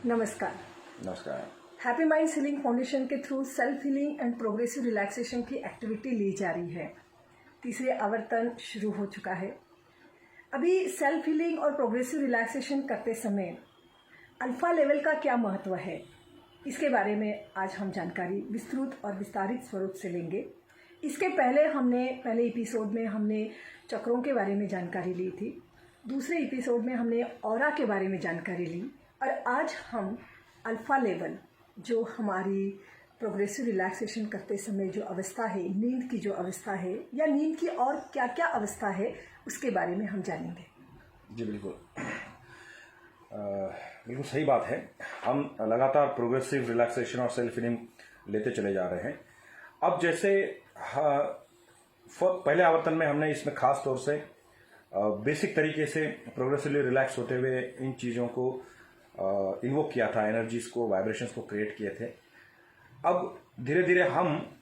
नमस्कार। नमस्कार। Happy minds healing foundation के through self healing and progressive relaxation की एक्टिविटी ली जा रही है। तीसरे आवर्तन शुरू हो चुका है। अभी सेल्फ हीलिंग और प्रोग्रेसिव रिलैक्सेशन करते समय अल्फा लेवल का क्या महत्व है, इसके बारे में आज हम जानकारी विस्तृत और विस्तारित स्वरूप से लेंगे। इसके पहले एपिसोड में हमने चक्रों के बारे में जानकारी ली थी। दूसरे एपिसोड में हमने ऑरा के बारे में जानकारी ली और आज हम अल्फा लेवल, जो हमारी प्रोग्रेसिव रिलैक्सेशन करते समय जो अवस्था है, नींद की जो अवस्था है या नींद की और क्या क्या अवस्था है, उसके बारे में हम जानेंगे। जी बिल्कुल, बिल्कुल सही बात है। हम लगातार प्रोग्रेसिव रिलैक्सेशन और सेल्फ हीलिंग लेते चले जा रहे हैं। अब जैसे पहले आवर्तन में हमने इसमें खास तौर से बेसिक तरीके से प्रोग्रेसिवली रिलैक्स होते हुए इन चीज़ों को इन्वोक किया था, एनर्जीज को, वाइब्रेशंस को क्रिएट किए थे। अब धीरे धीरे हम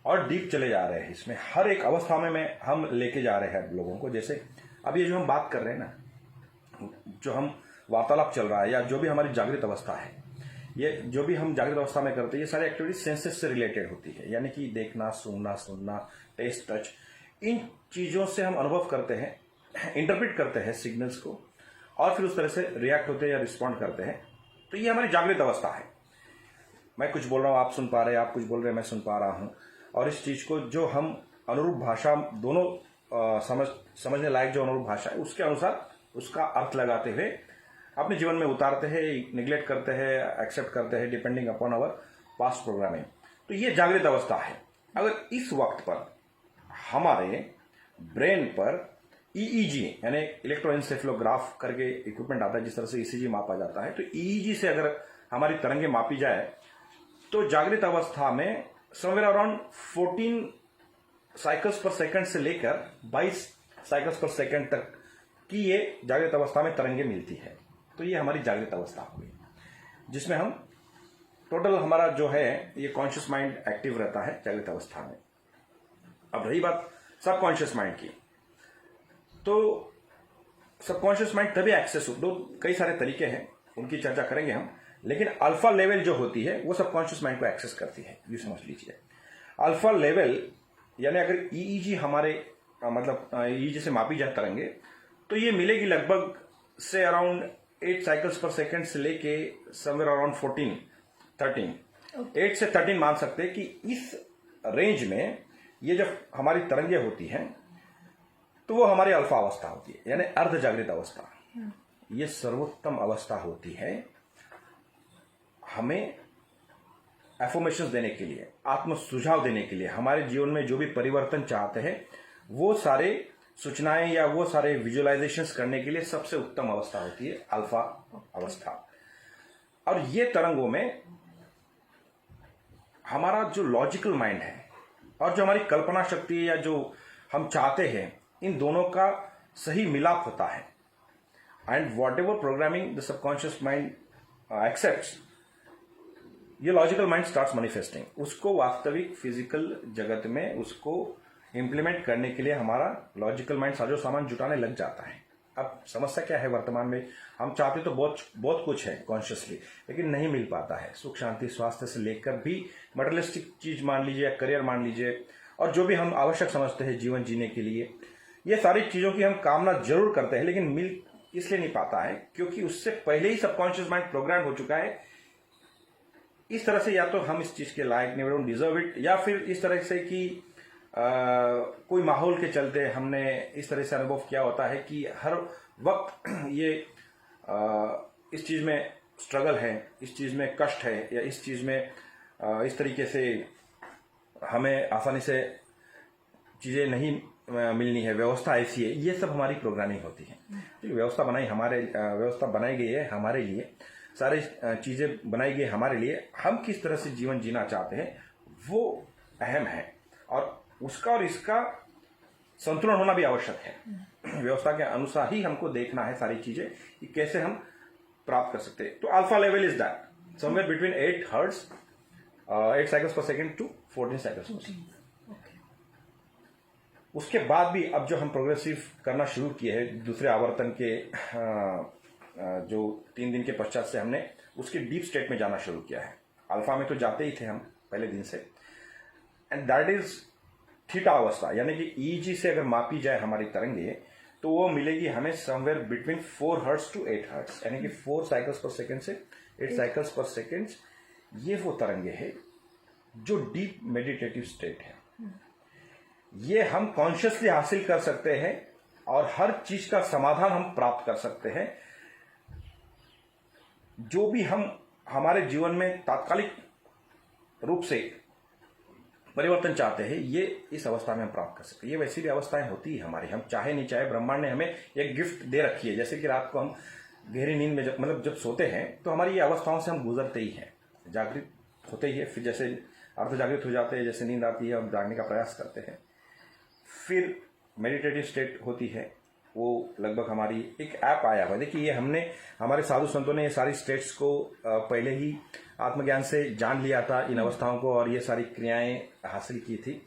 और डीप चले जा रहे हैं। इसमें हर एक अवस्था में हम लेके जा रहे हैं लोगों को। जैसे अब ये जो हम बात कर रहे हैं ना, जो हम वार्तालाप चल रहा है या जो भी हमारी जागृत अवस्था है, ये जो भी हम जागृत अवस्था में करते हैं, ये सारी एक्टिविटी सेंसेस से रिलेटेड होती है। यानी कि देखना, सुनना, टेस्ट, टच, इन चीज़ों से हम अनुभव करते हैं, इंटरप्रेट करते हैं सिग्नल्स को और फिर उस तरह से रिएक्ट होते हैं या रिस्पॉन्ड करते हैं। तो ये हमारी जागृत अवस्था है। मैं कुछ बोल रहा हूँ, आप सुन पा रहे हैं, आप कुछ बोल रहे हैं, मैं सुन पा रहा हूँ। और इस चीज़ को जो हम अनुरूप भाषा दोनों समझने लायक जो अनुरूप भाषा है, उसके अनुसार उसका अर्थ लगाते हुए अपने जीवन में उतारते हैं, निगलेक्ट करते हैं, एक्सेप्ट करते हैं, depending upon our past programming. तो ये जागृत अवस्था है। अगर इस वक्त पर हमारे ब्रेन पर ईईजी यानी इलेक्ट्रोएन्सेफेलोग्राफ करके इक्विपमेंट आता है, जिस तरह से ईसीजी मापा जाता है, तो ईईजी से अगर हमारी तरंगें मापी जाए तो जागृत अवस्था में समवेयर अराउंड 14 साइकिल्स पर सेकंड से लेकर 22 साइकिल्स पर सेकंड तक की ये जागृत अवस्था में तरंगें मिलती है। तो ये हमारी जागृत अवस्था हुई, जिसमें हम टोटल हमारा जो है ये कॉन्शियस माइंड एक्टिव रहता है जागृत अवस्था में। अब रही बात सबकॉन्शियस माइंड की, तो सबकॉन्शियस माइंड तभी एक्सेस हो, कई सारे तरीके हैं, उनकी चर्चा करेंगे हम। लेकिन अल्फा लेवल जो होती है वो सबकॉन्शियस माइंड को एक्सेस करती है, ये समझ लीजिए। अल्फा लेवल यानी अगर ईईजी हमारे मतलब ईईजी से मापी जाए तरंगे, तो ये मिलेगी लगभग से अराउंड 8 साइकिल्स पर सेकेंड से लेके समवेयर अराउंड 13 8 से 13 मान सकते हैं कि इस रेंज में ये जब हमारी तरंगे होती हैं तो वो हमारी अल्फा अवस्था होती है, यानी अर्ध जागृत अवस्था। ये सर्वोत्तम अवस्था होती है हमें एफर्मेशंस देने के लिए, आत्म सुझाव देने के लिए, हमारे जीवन में जो भी परिवर्तन चाहते हैं वो सारे सूचनाएं या वो सारे विजुअलाइजेशंस करने के लिए सबसे उत्तम अवस्था होती है अल्फा अवस्था। और ये तरंगों में हमारा जो लॉजिकल माइंड है और जो हमारी कल्पना शक्ति या जो हम चाहते हैं, इन दोनों का सही मिलाप होता है। And what ever programming the subconscious mind accepts, ये लॉजिकल माइंड स्टार्ट्स मैनिफेस्टिंग। उसको वास्तविक फिजिकल जगत में उसको इंप्लीमेंट करने के लिए हमारा लॉजिकल माइंड साजो सामान जुटाने लग जाता है। अब समस्या क्या है, वर्तमान में हम चाहते तो बहुत कुछ है कॉन्शियसली, लेकिन नहीं मिल पाता है। सुख, शांति, स्वास्थ्य से लेकर भी मटेरियलिस्टिक चीज मान लीजिए, करियर मान लीजिए, और जो भी हम आवश्यक समझते हैं जीवन जीने के लिए, ये सारी चीजों की हम कामना जरूर करते हैं, लेकिन मिल इसलिए नहीं पाता है क्योंकि उससे पहले ही सबकॉन्शियस माइंड प्रोग्राम हो चुका है इस तरह से, या तो हम इस चीज के लायक नहीं, वी डोंट डिजर्व इट, या फिर इस तरह से कि कोई माहौल के चलते हमने इस तरह से अनुभव किया होता है कि हर वक्त ये इस चीज में स्ट्रगल है, इस चीज में कष्ट है, या इस चीज में इस तरीके से हमें आसानी से चीजें नहीं मिलनी है, व्यवस्था ऐसी है। ये सब हमारी प्रोग्रामिंग होती है। तो व्यवस्था बनाई गई है हमारे लिए, सारी चीजें बनाई गई हमारे लिए। हम किस तरह से जीवन जीना चाहते हैं वो अहम है, और उसका और इसका संतुलन होना भी आवश्यक है। व्यवस्था के अनुसार ही हमको देखना है सारी चीजें कि कैसे हम प्राप्त कर सकते हैं। तो alpha level is that somewhere between 8 hertz 8 cycles पर सेकेंड टू 14 साइकिल्स पर सेकेंड। उसके बाद भी अब जो हम प्रोग्रेसिव करना शुरू किए हैं दूसरे आवर्तन के जो 3 दिन के पश्चात से हमने उसके डीप स्टेट में जाना शुरू किया है। अल्फा में तो जाते ही थे हम पहले दिन से, एंड दैट इज थीटा अवस्था, यानी कि ईजी से अगर मापी जाए हमारी तरंगे तो वो मिलेगी हमें somewhere between 4 hertz to 8 hertz, यानी कि 4 साइकिल्स पर सेकेंड से 8 साइकिल्स पर सेकेंड। ये वो तरंगे है जो डीप मेडिटेटिव स्टेट है। ये हम कॉन्शियसली हासिल कर सकते हैं और हर चीज का समाधान हम प्राप्त कर सकते हैं। जो भी हम हमारे जीवन में तात्कालिक रूप से परिवर्तन चाहते हैं, ये इस अवस्था में हम प्राप्त कर सकते हैं। ये वैसी भी अवस्थाएं होती है हमारी, हम चाहे नहीं चाहे ब्रह्मांड ने हमें एक गिफ्ट दे रखी है। जैसे कि रात को हम गहरी नींद में जब सोते हैं तो हमारी ये अवस्थाओं से हम गुजरते ही हैं, जागृत होते ही है, फिर जैसे अर्ध जागृत हो जाते हैं, जैसे नींद आती है हम जागने का प्रयास करते हैं, फिर मेडिटेटिव स्टेट होती है। वो लगभग हमारी एक ऐप आया हुआ है, देखिए ये हमने हमारे साधु संतों ने ये सारी स्टेट्स को पहले ही आत्मज्ञान से जान लिया था, इन अवस्थाओं को, और ये सारी क्रियाएं हासिल की थी।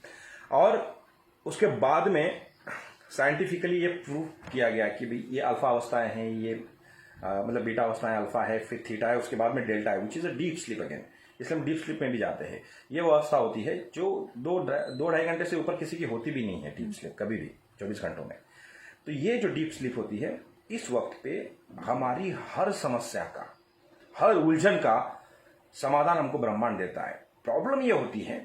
और उसके बाद में साइंटिफिकली ये प्रूव किया गया कि भाई ये अल्फा अवस्थाएं हैं, ये मतलब बीटा अवस्थाएं अल्फा है, फिर थीटा है, उसके बाद में डेल्टा है, which is a deep sleep again. इसलिए हम डीप स्लीप में भी जाते हैं। ये वो अवस्था होती है जो 2-2.5 घंटे से ऊपर किसी की होती भी नहीं है डीप स्लीप कभी भी 24 घंटों में। तो ये जो डीप स्लीप होती है, इस वक्त पे हमारी हर समस्या का, हर उलझन का समाधान हमको ब्रह्मांड देता है। प्रॉब्लम ये होती है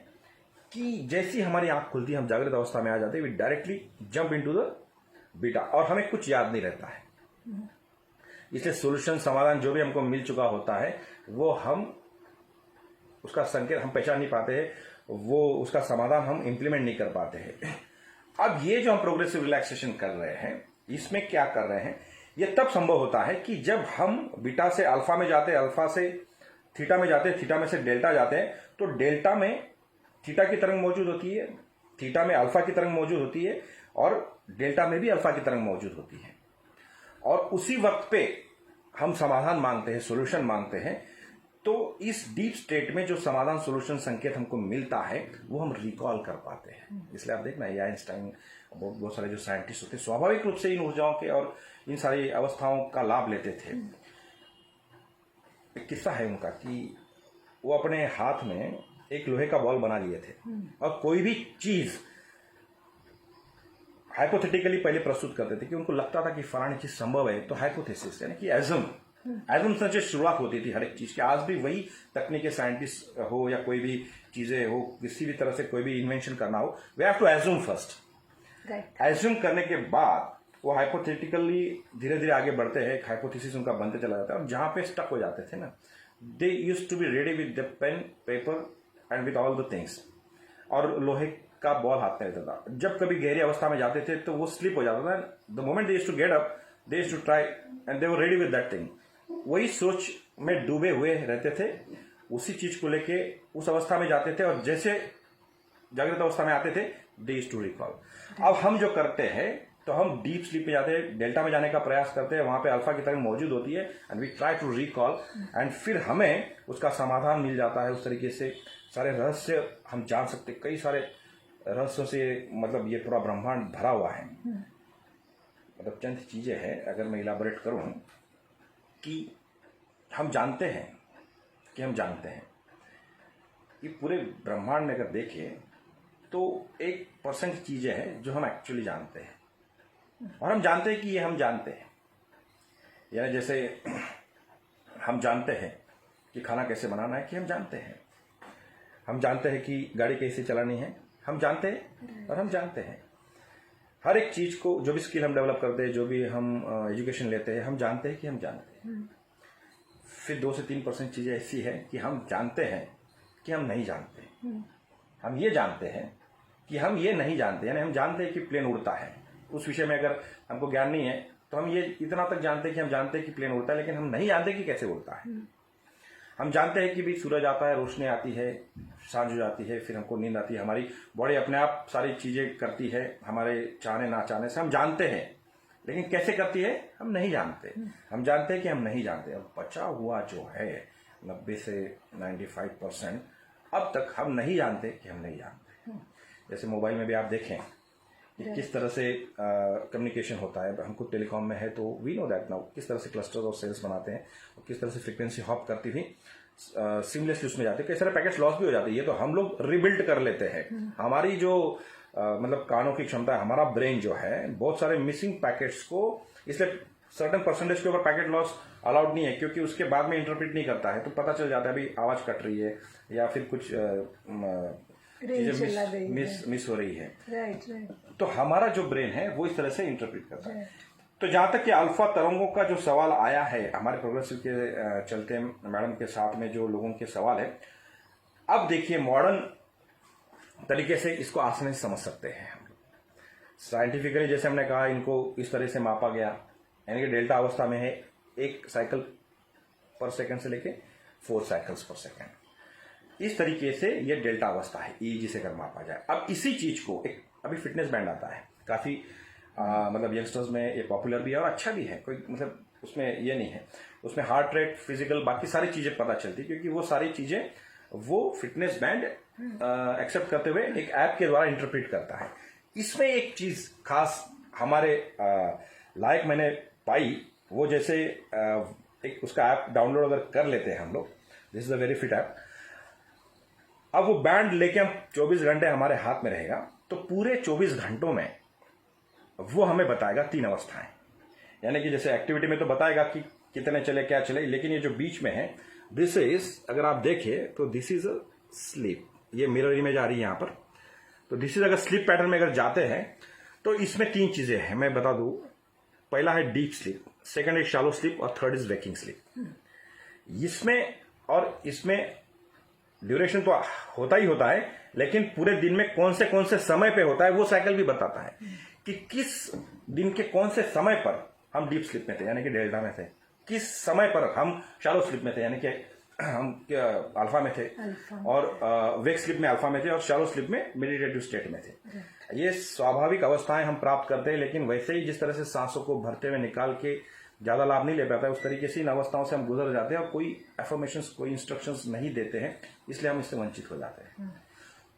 कि जैसी हमारी आंख खुलती है, हम जागृत अवस्था में आ जाते हैं, we directly jump into the beta, और हमें कुछ याद नहीं रहता है। इसलिए सोल्यूशन, समाधान जो भी हमको मिल चुका होता है, वो हम उसका संकेत हम पहचान नहीं पाते हैं, वो उसका समाधान हम इंप्लीमेंट नहीं कर पाते हैं। अब ये जो हम प्रोग्रेसिव रिलैक्सेशन कर रहे हैं, इसमें क्या कर रहे हैं, ये तब संभव होता है कि जब हम बीटा से अल्फा में जाते हैं, अल्फा से थीटा में जाते हैं, थीटा में से डेल्टा जाते हैं, तो डेल्टा में थीटा की तरंग मौजूद होती है, थीटा में अल्फा की तरंग मौजूद होती है, और डेल्टा में भी अल्फा की तरंग मौजूद होती है। और उसी वक्त पे हम समाधान मांगते हैं, सोल्यूशन मांगते हैं। तो इस डीप स्टेट में जो समाधान, सोल्यूशन, संकेत हमको मिलता है, वो हम रिकॉल कर पाते हैं। इसलिए आप देखना, ये आइंस्टाइन, बहुत सारे जो साइंटिस्ट होते हैं, स्वाभाविक रूप से इन ऊर्जाओं के और इन सारी अवस्थाओं का लाभ लेते थे। एक किस्सा है उनका कि वो अपने हाथ में एक लोहे का बॉल बना लिए थे, और कोई भी चीज हाइपोथेटिकली पहले प्रस्तुत करते थे कि उनको लगता था कि फलानी चीज संभव है, तो हाइपोथेसिस यानी कि एजम से शुरुआत होती थी हर एक चीज की। आज भी वही तकनीकी, साइंटिस्ट हो या कोई भी चीजें हो, किसी भी तरह से कोई भी इन्वेंशन करना हो, we have to assume first. Assume करने के बाद वो हाइपोथेटिकली धीरे धीरे आगे बढ़ते हैं, एक हाइपोथेसिस उनका बनते चला जाता है। और जहां पे स्टक हो जाते थे ना, they used to be ready with the pen, paper and with all the things, और लोहे का बॉल हाथ में रहता था। जब कभी गहरी अवस्था में जाते थे तो वो स्लिप हो जाता था। The moment they used to get up, they used to try and they were ready with that thing. वही सोच में डूबे हुए रहते थे, उसी चीज को लेके उस अवस्था में जाते थे, और जैसे जागृत अवस्था में आते थे, दे यूज्ड टू रिकॉल। अब हम जो करते हैं, तो हम डीप स्लीप में जाते हैं, डेल्टा में जाने का प्रयास करते हैं, वहां पे अल्फा की तरंग मौजूद होती है, and we try to recall, and फिर हमें उसका समाधान मिल जाता है। उस तरीके से सारे रहस्य हम जान सकते, कई सारे रहस्यों से, मतलब ये पूरा ब्रह्मांड भरा हुआ है। मतलब चंद चीजें हैं, अगर मैं इलाबोरेट करूं, कि हम जानते हैं कि हम जानते हैं कि पूरे ब्रह्मांड में अगर देखें तो 1% चीजें हैं जो हम एक्चुअली जानते हैं, और हम जानते हैं कि ये हम जानते हैं। यानी जैसे हम जानते हैं कि खाना कैसे बनाना है, कि हम जानते हैं। हम जानते हैं कि गाड़ी कैसे चलानी है, हम जानते हैं। और हम जानते हैं हर एक चीज को, जो भी स्किल हम डेवलप करते हैं, जो भी हम एजुकेशन लेते हैं, हम जानते हैं कि हम जानते हैं। फिर 2 से 3% चीजें ऐसी है कि हम जानते हैं कि हम नहीं जानते। हम ये जानते हैं कि हम ये नहीं जानते, यानी हम जानते हैं कि प्लेन उड़ता है। उस विषय में अगर हमको ज्ञान नहीं है, तो हम ये इतना तक जानते हैं कि हम जानते हैं कि प्लेन उड़ता है, लेकिन हम नहीं जानते कि कैसे उड़ता है। हम जानते हैं कि भी सूरज आता है, रोशनी आती है, सांझ हो जाती है, फिर हमको नींद आती है, हमारी बॉडी अपने आप सारी चीजें करती है, हमारे चाहने ना चाहने से। हम जानते हैं, लेकिन कैसे करती है हम नहीं जानते। हम जानते हैं कि हम नहीं जानते। अब बचा हुआ जो है 90 से 95%, अब तक हम नहीं जानते कि हम नहीं जानते। जैसे मोबाइल में भी आप देखें कि किस तरह से कम्युनिकेशन होता है। हमको टेलीकॉम में है तो वी नो दैट नाउ किस तरह से क्लस्टर्स और सेल्स बनाते हैं और किस तरह से फ्रीक्वेंसी हॉप करती हुई सीमलेसली उसमें जाते हैं। कई सारे पैकेट्स लॉस भी हो जाते हैं, ये तो हम लोग रिबिल्ड कर लेते हैं। हमारी जो मतलब कानों की क्षमता है, हमारा ब्रेन जो है बहुत सारे मिसिंग पैकेट्स को, इसलिए सर्टेन परसेंटेज के ऊपर पैकेट लॉस अलाउड नहीं है, क्योंकि उसके बाद में इंटरप्रेट नहीं करता है तो पता चल जाता है अभी आवाज कट रही है या फिर कुछ चीजें मिस हो रही है। तो हमारा जो ब्रेन है वो इस तरह से इंटरप्रेट करता है। तो जहां तक कि अल्फा तरंगों का जो सवाल आया है हमारे प्रोग्रेसिव के चलते मैडम के साथ में जो लोगों के सवाल है, अब देखिए मॉडर्न तरीके से इसको आसानी से समझ सकते हैं हम लोग। साइंटिफिकली जैसे हमने कहा, इनको इस तरह से मापा गया, यानी कि डेल्टा अवस्था में है 1 साइकिल पर सेकंड से लेके 4 साइकिल्स पर सेकंड। इस तरीके से ये डेल्टा अवस्था है ईईजी से अगर मापा जाए। अब इसी चीज को एक अभी फिटनेस बैंड आता है, काफी मतलब यंगस्टर्स में ये पॉपुलर भी है और अच्छा भी है, कोई मतलब उसमें ये नहीं है। उसमें हार्ट रेट, फिजिकल, बाकी सारी चीजें पता चलती, क्योंकि वो सारी चीजें वो फिटनेस बैंड एक्सेप्ट करते हुए एक ऐप के द्वारा इंटरप्रेट करता है। इसमें एक चीज खास हमारे लायक मैंने पाई, वो जैसे एक उसका ऐप डाउनलोड अगर कर लेते हैं हम लोग, this is a very fit app. अब वो बैंड लेके हम 24 घंटे हमारे हाथ में रहेगा, तो पूरे 24 घंटों में वो हमें बताएगा 3 अवस्थाएं। यानी कि जैसे एक्टिविटी में तो बताएगा कि कितने चले क्या चले, लेकिन ये जो बीच में है दिस इज, अगर आप देखें तो दिस इज अ स्लीप। ये मिरर इमेज आ रही है यहां पर। तो दिस इज, अगर स्लीप पैटर्न में अगर जाते हैं तो इसमें 3 चीजें हैं, मैं बता दूं। पहला है deep sleep, second is shallow sleep और थर्ड इज वेकिंग स्लीप। इसमें ड्यूरेशन तो होता ही होता है, लेकिन पूरे दिन में कौन से समय पे होता है वो साइकिल भी बताता है कि किस दिन के कौन से समय पर हम डीप स्लीप में थे, यानी कि डेल्टा में थे, किस समय पर हम शैलो स्लीप में थे, यानी कि हम अल्फा में थे, और वेक स्लीप में अल्फा में थे, और शैलो स्लीप में मेडिटेटिव स्टेट में थे। ये स्वाभाविक अवस्थाएं हम प्राप्त करते हैं, लेकिन वैसे ही जिस तरह से सांसों को भरते हुए निकाल के ज्यादा लाभ नहीं ले पाता है, उस तरीके से इन अवस्थाओं से हम गुजर जाते हैं और कोई एफर्मेशंस, कोई इंस्ट्रक्शंस नहीं देते हैं, इसलिए हम इससे वंचित हो जाते हैं।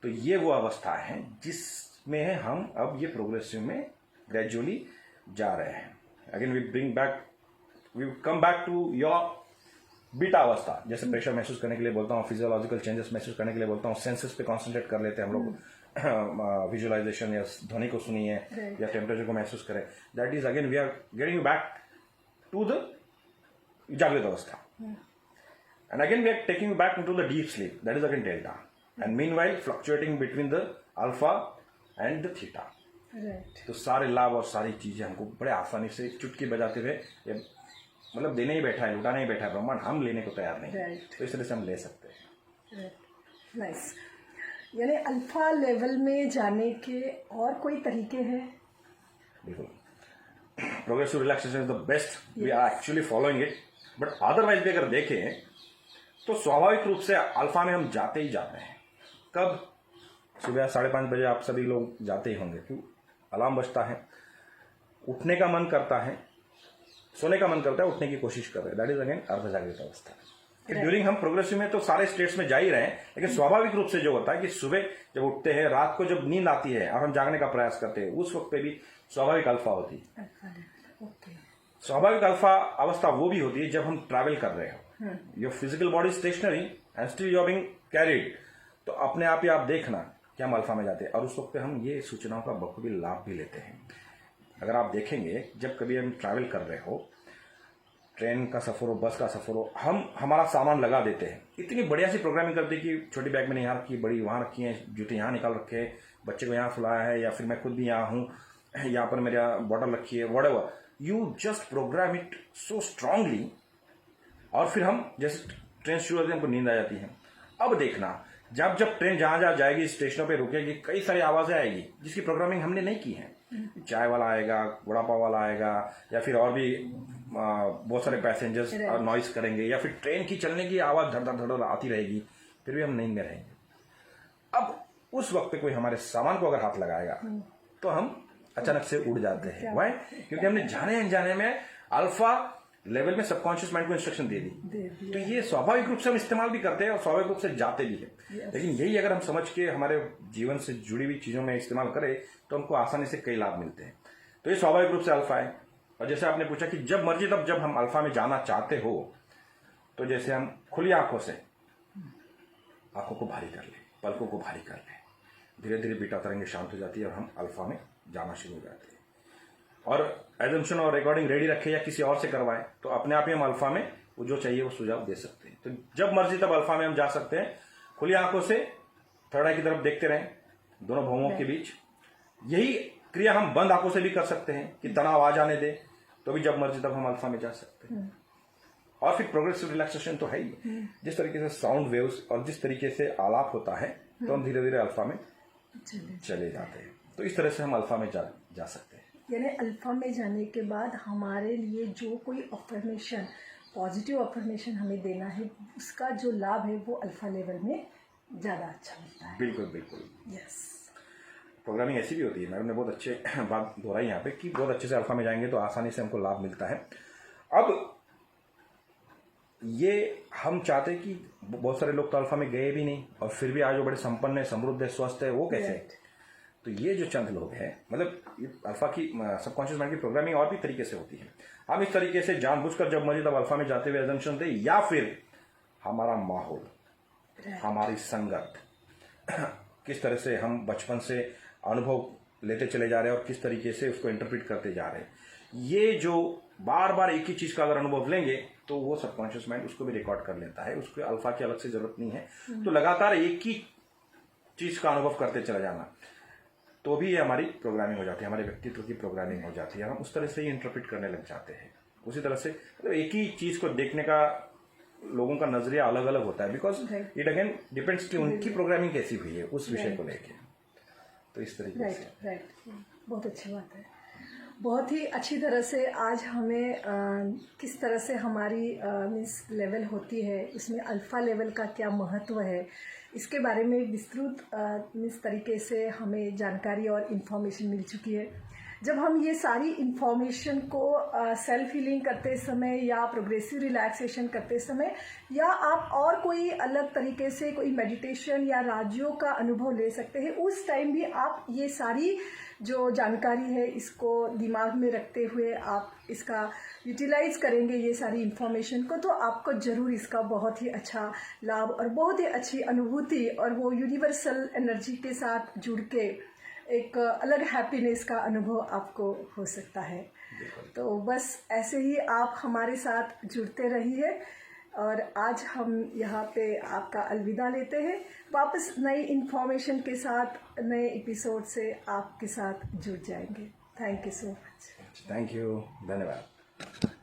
तो ये वो अवस्था है जिसमें हम अब ये प्रोग्रेसिव में ग्रेजुअली जा रहे हैं। Again we come back to your beta अवस्था, जैसे प्रेशर महसूस करने के लिए बोलता हूँ, फिजियोलॉजिकल चेंजेस महसूस करने के लिए बोलता हूँ, सेंसेस पे कॉन्सेंट्रेट कर लेते हैं हम लोग, विजुअलाइजेशन या ध्वनि को सुनिए या टेम्परेचर को महसूस करें। That is again we are getting back to the जागृत अवस्था, and again we are taking you back into the deep sleep, that is again delta, and meanwhile fluctuating between the alpha and the theta. तो सारे लाभ और सारी चीजें हमको बड़े आसानी से चुटकी बजाते हुए मतलब देने ही बैठा है, लुटाने ही बैठा है ब्रह्मांड, हम लेने को तैयार नहीं। तो इस तरह से हम ले सकते हैं। नाइस। यानी अल्फा लेवल में जाने के और कोई तरीके हैं? बिल्कुल, progressive relaxation is the best, we are actually following it, but otherwise भी अगर देखें तो स्वाभाविक रूप से अल्फा में हम जाते ही जाते हैं। कब? सुबह 5:30 बजे आप सभी लोग जाते ही होंगे, क्यों? अलार्म बजता है, उठने का मन करता है, सोने का मन करता है, उठने की कोशिश कर रहे हैं, दैट इज अगेन अर्ध जागृत अवस्था। ड्यूरिंग हम प्रोग्रेसिव में तो सारे स्टेट्स में जा ही रहे हैं, लेकिन स्वाभाविक रूप से जो होता है कि सुबह जब उठते हैं, रात को जब नींद आती है और हम जागने का प्रयास करते हैं, उस वक्त पे भी स्वाभाविक अल्फा होती है। स्वाभाविक अल्फा अवस्था वो भी होती है जब हम ट्रैवल कर रहे हो, your physical body stationary and still you are being carried, तो अपने आप ही आप देखना कि हम अल्फा में जाते हैं, और उस वक्त पे हम ये सूचनाओं का बखूबी लाभ भी लेते हैं। अगर आप देखेंगे, जब कभी हम ट्रैवल कर रहे हो, ट्रेन का सफर हो, बस का सफर हो, हम हमारा सामान लगा देते हैं, इतनी बढ़िया सी प्रोग्रामिंग करते हैं कि छोटी बैग में नहीं यहाँ रखी, बड़ी वहां रखी है, जूते यहाँ निकाल रखे हैं, बच्चे को यहाँ सुलाया है, या फिर मैं खुद भी यहाँ हूँ, यहाँ पर मेरा बॉटल रखी है, whatever, you just program it so strongly, और फिर हम जैसे ट्रेन शुरू होती है हमको नींद आ जाती है। अब देखना, जब ट्रेन जहां जहां जाएगी, स्टेशनों पे रुकेगी, कई सारी आवाजें आएगी जिसकी प्रोग्रामिंग हमने नहीं की है। चाय वाला आएगा, वड़ा पाव वाला आएगा, या फिर और भी बहुत सारे पैसेंजर्स नॉइस करेंगे, या फिर ट्रेन की चलने की आवाज धड़ धड़ धड़ आती रहेगी, फिर भी हम नींद में रहेंगे। अब उस वक्त पे कोई हमारे सामान को अगर हाथ लगाएगा तो हम अचानक से उड़ जाते हैं। वाई? क्योंकि हमने जाने अनजाने में अल्फा लेवल में सबकॉन्शियस माइंड को इंस्ट्रक्शन दे दी। दिया। तो ये स्वाभाविक रूप से हम इस्तेमाल भी करते हैं और स्वाभाविक रूप से जाते भी है। लेकिन यही अगर हम समझ के हमारे जीवन से जुड़ी हुई चीजों में इस्तेमाल करें तो हमको आसानी से कई लाभ मिलते हैं। तो ये स्वाभाविक रूप से अल्फा है। और जैसे आपने पूछा कि जब मर्जी तब जब हम अल्फा में जाना चाहते हो, तो जैसे हम खुली आंखों से आंखों को भारी कर ले, पलकों को भारी कर ले, धीरे धीरे बीटा तरंगे शांत हो जाती है और हम अल्फा में जाना शुरू हो जाते हैं। और एजम्पशन और रिकॉर्डिंग रेडी रखे या किसी और से करवाएं तो अपने आप ही हम अल्फा में वो जो चाहिए वो सुझाव दे सकते हैं। तो जब मर्जी तब अल्फा में हम जा सकते हैं। खुली आंखों से थर्ड आई की तरफ देखते रहें, दोनों भौहों के बीच। यही क्रिया हम बंद आंखों से भी कर सकते हैं कि तनाव आ जाने दे, तो भी जब मर्जी तब हम अल्फा में जा सकते हैं। और फिर प्रोग्रेसिव रिलैक्सेशन तो है ही। जिस तरीके से साउंड वेव्स और जिस तरीके से आलाप होता है तो हम धीरे धीरे अल्फा में चले जाते हैं। तो इस तरह से हम अल्फा में जा सकते हैं। यानी अल्फा में जाने के बाद हमारे लिए जो कोई अफर्मेशन, पॉजिटिव अफर्मेशन हमें देना है, उसका जो लाभ है वो अल्फा लेवल में ज़्यादा अच्छा मिलता है। बिल्कुल बिल्कुल। यस। प्रोग्रामिंग ऐसी भी होती है, मैडम ने बहुत अच्छे बात दोहराई यहाँ पे कि बहुत अच्छे से अल्फा में जाएंगे तो आसानी से हमको लाभ मिलता है। अब ये हम चाहते कि बहुत सारे लोग तो अल्फा में गए भी नहीं और फिर भी आज वो बड़े संपन्न है, समृद्ध है, स्वस्थ है, वो कैसे है? तो ये जो चंद लोग हैं, मतलब अल्फा की सबकॉन्शियस माइंड की प्रोग्रामिंग और भी तरीके से होती है। हम इस तरीके से जानबूझकर जब मर्जी तब अल्फा में जाते हुए एजम्पशन दे, या फिर हमारा माहौल, हमारी संगत, किस तरह से हम बचपन से अनुभव लेते चले जा रहे हैं और किस तरीके से उसको इंटरप्रेट करते जा रहे हैं, ये जो बार बार एक ही चीज का अगर अनुभव लेंगे तो वो सबकॉन्शियस माइंड उसको भी रिकॉर्ड कर लेता है। उसको अल्फा की अलग से जरूरत नहीं है। तो लगातार एक ही चीज का अनुभव करते चला जाना, तो भी ये हमारी प्रोग्रामिंग हो जाती है, हमारे व्यक्तित्व की प्रोग्रामिंग हो जाती है। हम उस तरह से ही इंटरप्रेट करने लग जाते हैं। उसी तरह से मतलब एक ही चीज को देखने का लोगों का नजरिया अलग अलग होता है, बिकॉज इट अगेन डिपेंड्स कि उनकी प्रोग्रामिंग कैसी हुई है उस विषय को लेके। तो इस तरीके से राइट, बहुत अच्छी बात है। बहुत ही अच्छी तरह से आज हमें किस तरह से हमारी मीन्स लेवल होती है, उसमें अल्फा लेवल का क्या महत्व है, इसके बारे में विस्तृत मीन्स तरीके से हमें जानकारी और इन्फॉर्मेशन मिल चुकी है। जब हम ये सारी इन्फॉर्मेशन को सेल्फ हीलिंग करते समय या प्रोग्रेसिव रिलैक्सेशन करते समय या आप और कोई अलग तरीके से कोई मेडिटेशन या राजयोग का अनुभव ले सकते हैं, उस टाइम भी आप ये सारी जो जानकारी है इसको दिमाग में रखते हुए आप इसका यूटिलाइज करेंगे ये सारी इन्फॉर्मेशन को, तो आपको ज़रूर इसका बहुत ही अच्छा लाभ और बहुत ही अच्छी अनुभूति और वो यूनिवर्सल एनर्जी के साथ जुड़ के एक अलग हैप्पीनेस का अनुभव आपको हो सकता है। तो बस ऐसे ही आप हमारे साथ जुड़ते रहिए और आज हम यहाँ पे आपका अलविदा लेते हैं। वापस नई इन्फॉर्मेशन के साथ नए एपिसोड से आपके साथ जुड़ जाएंगे। Thank you so much. Thank you, धन्यवाद।